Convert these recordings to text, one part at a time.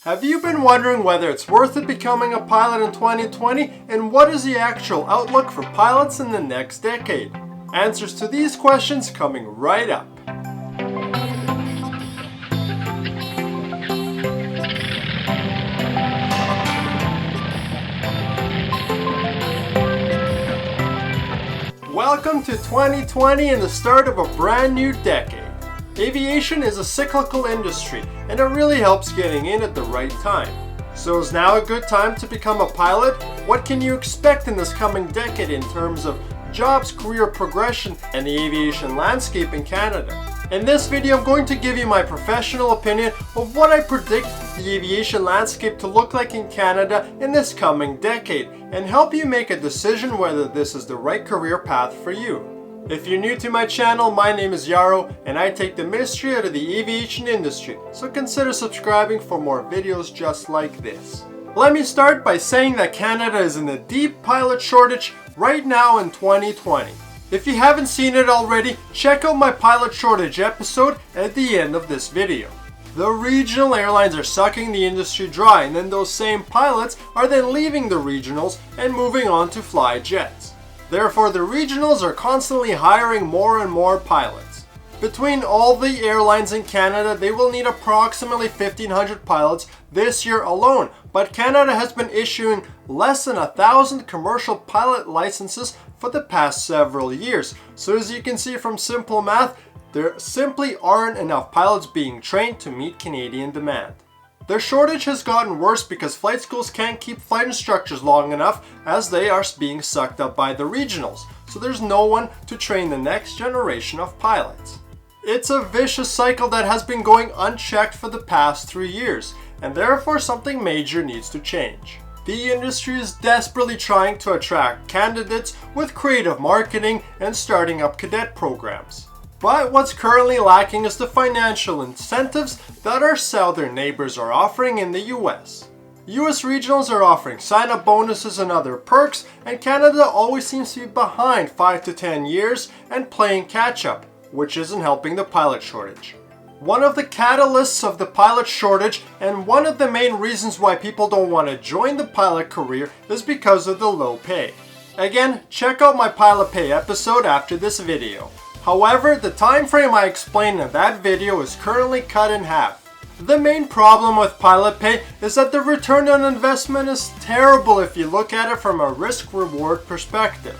Have you been wondering whether it's worth it becoming a pilot in 2020, and what is the actual outlook for pilots in the next decade? Answers to these questions coming right up. Welcome to 2020 and the start of a brand new decade. Aviation is a cyclical industry, and it really helps getting in at the right time. So is now a good time to become a pilot? What can you expect in this coming decade in terms of jobs, career progression, and the aviation landscape in Canada? In this video, I'm going to give you my professional opinion of what I predict the aviation landscape to look like in Canada in this coming decade, and help you make a decision whether this is the right career path for you. If you're new to my channel, my name is Yaro, and I take the mystery out of the aviation industry, so consider subscribing for more videos just like this. Let me start by saying that Canada is in a deep pilot shortage right now in 2020. If you haven't seen it already, check out my pilot shortage episode at the end of this video. The regional airlines are sucking the industry dry, and then those same pilots are then leaving the regionals and moving on to fly jets. Therefore, the regionals are constantly hiring more and more pilots. Between all the airlines in Canada, they will need approximately 1,500 pilots this year alone, but Canada has been issuing less than 1,000 commercial pilot licenses for the past several years. So as you can see from simple math, there simply aren't enough pilots being trained to meet Canadian demand. Their shortage has gotten worse because flight schools can't keep flight instructors long enough, as they are being sucked up by the regionals, so there's no one to train the next generation of pilots. It's a vicious cycle that has been going unchecked for the past 3 years, and therefore something major needs to change. The industry is desperately trying to attract candidates with creative marketing and starting up cadet programs. But what's currently lacking is the financial incentives that our southern neighbors are offering in the US. US regionals are offering sign-up bonuses and other perks, and Canada always seems to be behind 5 to 10 years and playing catch-up, which isn't helping the pilot shortage. One of the catalysts of the pilot shortage, and one of the main reasons why people don't want to join the pilot career, is because of the low pay. Again, check out my pilot pay episode after this video. However, the time frame I explained in that video is currently cut in half. The main problem with pilot pay is that the return on investment is terrible if you look at it from a risk-reward perspective.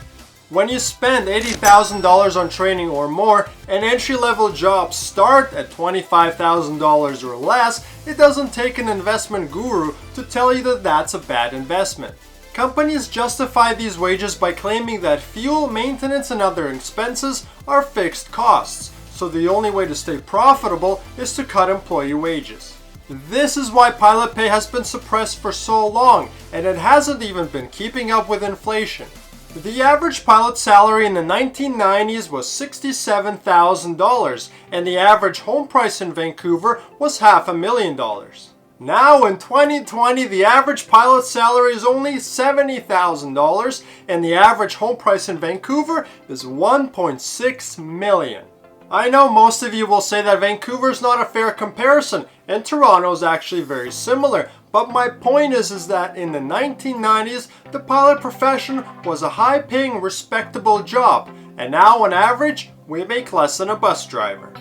When you spend $80,000 on training or more, and entry-level jobs start at $25,000 or less, it doesn't take an investment guru to tell you that that's a bad investment. Companies justify these wages by claiming that fuel, maintenance, and other expenses are fixed costs, so the only way to stay profitable is to cut employee wages. This is why pilot pay has been suppressed for so long, and it hasn't even been keeping up with inflation. The average pilot salary in the 1990s was $67,000, and the average home price in Vancouver was $500,000. Now in 2020, the average pilot salary is only $70,000, and the average home price in Vancouver is $1.6 million. I know most of you will say that Vancouver is not a fair comparison, and Toronto is actually very similar, but my point is that in the 1990s, the pilot profession was a high-paying, respectable job, and now on average, we make less than a bus driver.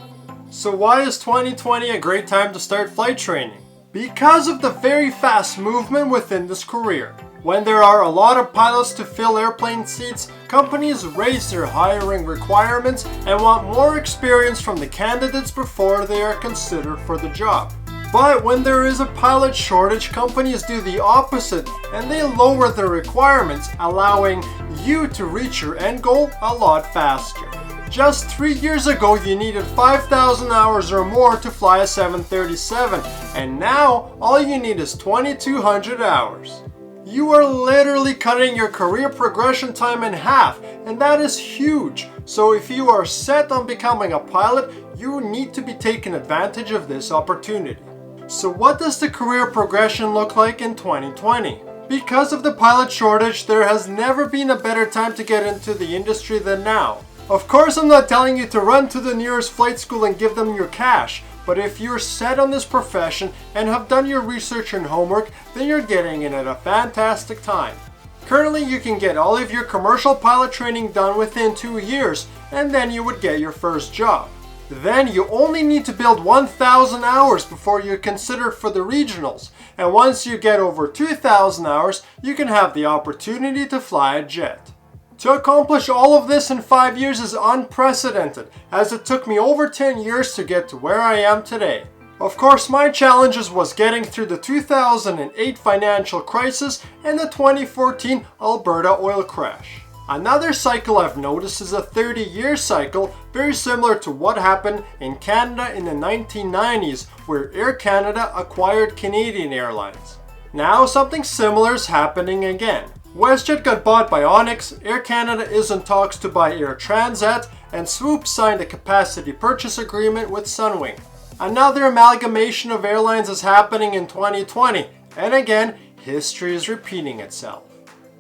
So why is 2020 a great time to start flight training? Because of the very fast movement within this career. When there are a lot of pilots to fill airplane seats, companies raise their hiring requirements and want more experience from the candidates before they are considered for the job. But when there is a pilot shortage, companies do the opposite and they lower their requirements, allowing you to reach your end goal a lot faster. Just 3 years ago, you needed 5,000 hours or more to fly a 737, and now all you need is 2,200 hours. You are literally cutting your career progression time in half, and that is huge. So if you are set on becoming a pilot, you need to be taking advantage of this opportunity. So what does the career progression look like in 2020? Because of the pilot shortage, there has never been a better time to get into the industry than now. Of course, I'm not telling you to run to the nearest flight school and give them your cash, but if you're set on this profession and have done your research and homework, then you're getting in at a fantastic time. Currently, you can get all of your commercial pilot training done within 2 years, and then you would get your first job. Then you only need to build 1,000 hours before you're considered for the regionals, and once you get over 2,000 hours, you can have the opportunity to fly a jet. To accomplish all of this in 5 years is unprecedented, as it took me over 10 years to get to where I am today. Of course, my challenges was getting through the 2008 financial crisis and the 2014 Alberta oil crash. Another cycle I've noticed is a 30-year cycle, very similar to what happened in Canada in the 1990s, where Air Canada acquired Canadian Airlines. Now something similar is happening again. WestJet got bought by Onyx, Air Canada is in talks to buy Air Transat, and Swoop signed a capacity purchase agreement with Sunwing. Another amalgamation of airlines is happening in 2020, and again, history is repeating itself.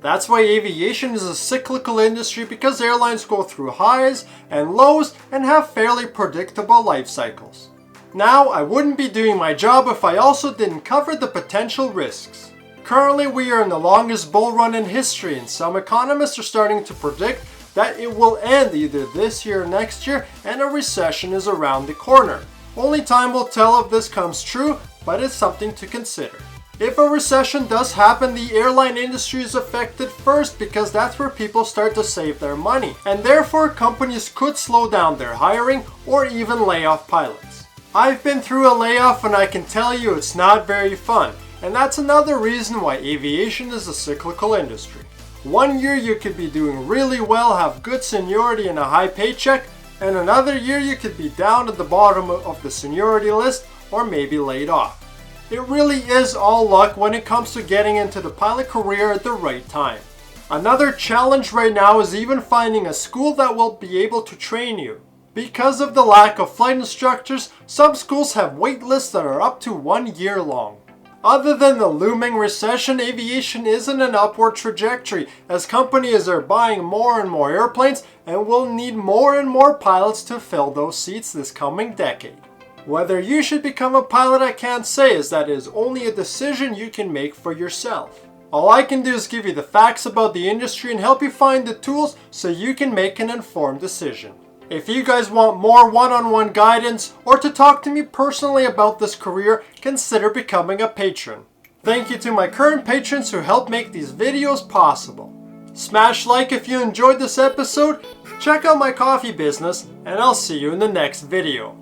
That's why aviation is a cyclical industry, because airlines go through highs and lows and have fairly predictable life cycles. Now, I wouldn't be doing my job if I also didn't cover the potential risks. Currently, we are in the longest bull run in history, and some economists are starting to predict that it will end either this year or next year, and a recession is around the corner. Only time will tell if this comes true, but it's something to consider. If a recession does happen, the airline industry is affected first, because that's where people start to save their money, and therefore companies could slow down their hiring or even lay off pilots. I've been through a layoff and I can tell you it's not very fun, and that's another reason why aviation is a cyclical industry. 1 year you could be doing really well, have good seniority and a high paycheck, and another year you could be down at the bottom of the seniority list or maybe laid off. It really is all luck when it comes to getting into the pilot career at the right time. Another challenge right now is even finding a school that will be able to train you. Because of the lack of flight instructors, some schools have wait lists that are up to 1 year long. Other than the looming recession, aviation is in an upward trajectory, as companies are buying more and more airplanes and will need more and more pilots to fill those seats this coming decade. Whether you should become a pilot, I can't say, as that is only a decision you can make for yourself. All I can do is give you the facts about the industry and help you find the tools so you can make an informed decision. If you guys want more one-on-one guidance or to talk to me personally about this career, consider becoming a patron. Thank you to my current patrons who help make these videos possible. Smash like if you enjoyed this episode, check out my coffee business, and I'll see you in the next video.